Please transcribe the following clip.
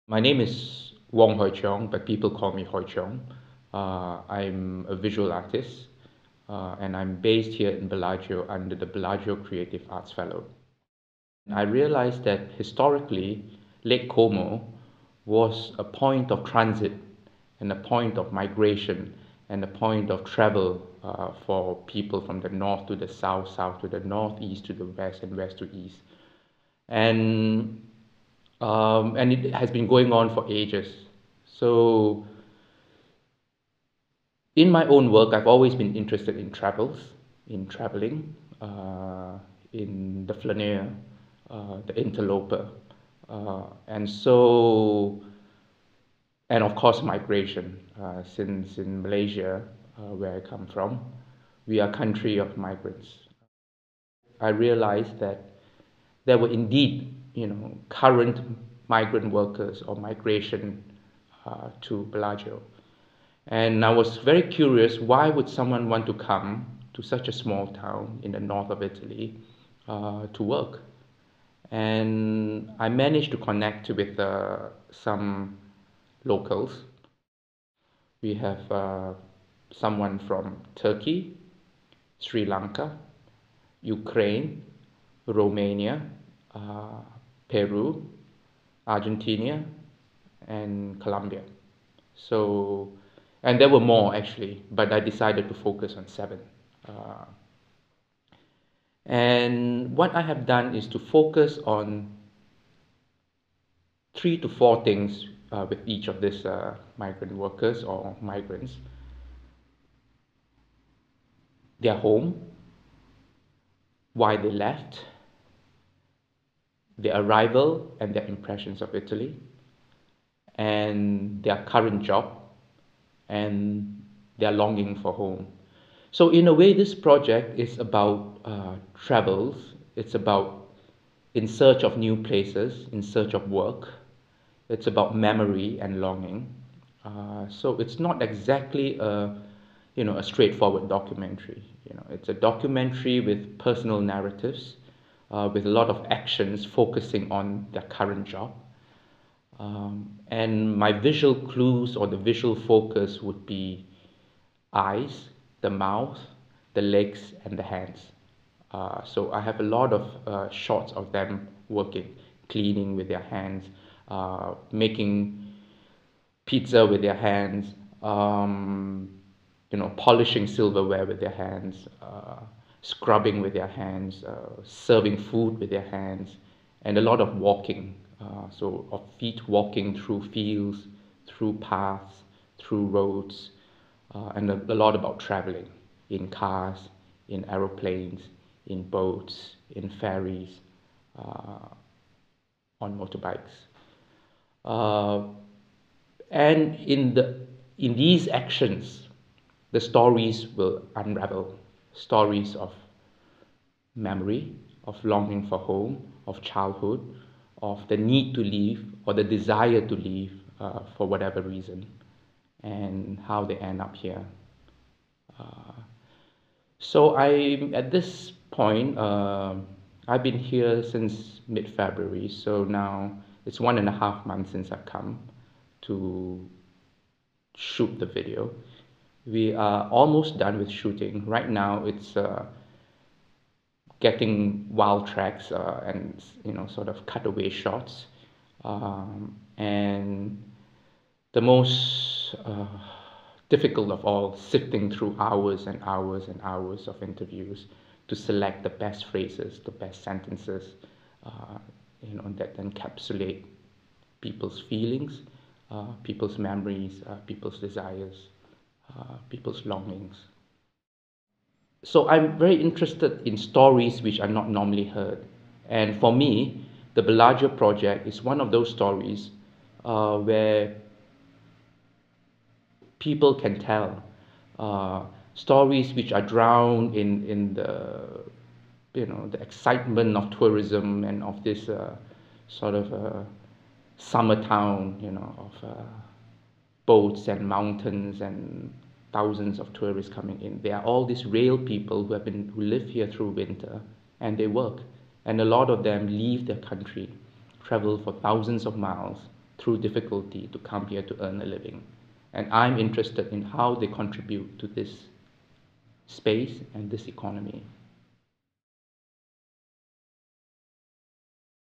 My name is Cheong, but people call me Cheong. I'm a visual artist, and I'm based here in Bellagio under the Bellagio Creative Arts Fellow. I realized that historically, Lake Como was a point of transit and a point of migration and a point of travel for people from the north to the south, south to the north, east to the west, and west to east. And and it has been going on for ages. So, in my own work, I've always been interested in travels, in traveling, in the flaneur, the interloper, and so, and of course, migration. Since in Malaysia, where I come from, we are a country of migrants. I realized that there were indeed, current migrant workers or migration to Bellagio. And I was very curious, why would someone want to come to such a small town in the north of Italy to work? And I managed to connect with some locals. We have someone from Turkey, Sri Lanka, Ukraine, Romania, uh, Peru, Argentina, and Colombia. So, and there were more actually, but I decided to focus on seven. Uh, and what I have done is to focus on 3 to 4 things with each of these migrant workers or migrants: their home, why they left, their arrival and their impressions of Italy, and their current job, and their longing for home. So in a way, this project is about travels. It's about in search of new places, in search of work. It's about memory and longing. So it's not exactly a straightforward documentary. It's a documentary with personal narratives, with a lot of actions focusing on their current job. And my visual clues or the visual focus would be eyes, the mouth, the legs, and the hands. So I have a lot of shots of them working, cleaning with their hands, making pizza with their hands, polishing silverware with their hands, scrubbing with their hands, serving food with their hands, and a lot of walking. So of feet walking through fields, through paths, through roads, and a lot about traveling in cars, in aeroplanes, in boats, in ferries, uh, on motorbikes. Uh, and in these actions, the stories will unravel, stories of memory, of longing for home, of childhood, of the need to leave or the desire to leave for whatever reason, and how they end up here. Uh, so I, at this point, I've been here since mid-February, so now it's 1.5 months since I've come to shoot the video. We are almost done with shooting. Right now, it's getting wild tracks and sort of cutaway shots, and the most difficult of all, sifting through hours and hours and hours of interviews to select the best phrases, the best sentences, uh, that encapsulate people's feelings, people's memories, people's desires, people's longings. So I'm very interested in stories which are not normally heard. And for me, the Bellagio project is one of those stories where people can tell stories which are drowned in the excitement of tourism and of this sort of summer town, of boats and mountains and thousands of tourists coming in. They are all these real people who live here through winter, and they work. And a lot of them leave their country, travel for thousands of miles through difficulty to come here to earn a living. And I'm interested in how they contribute to this space and this economy.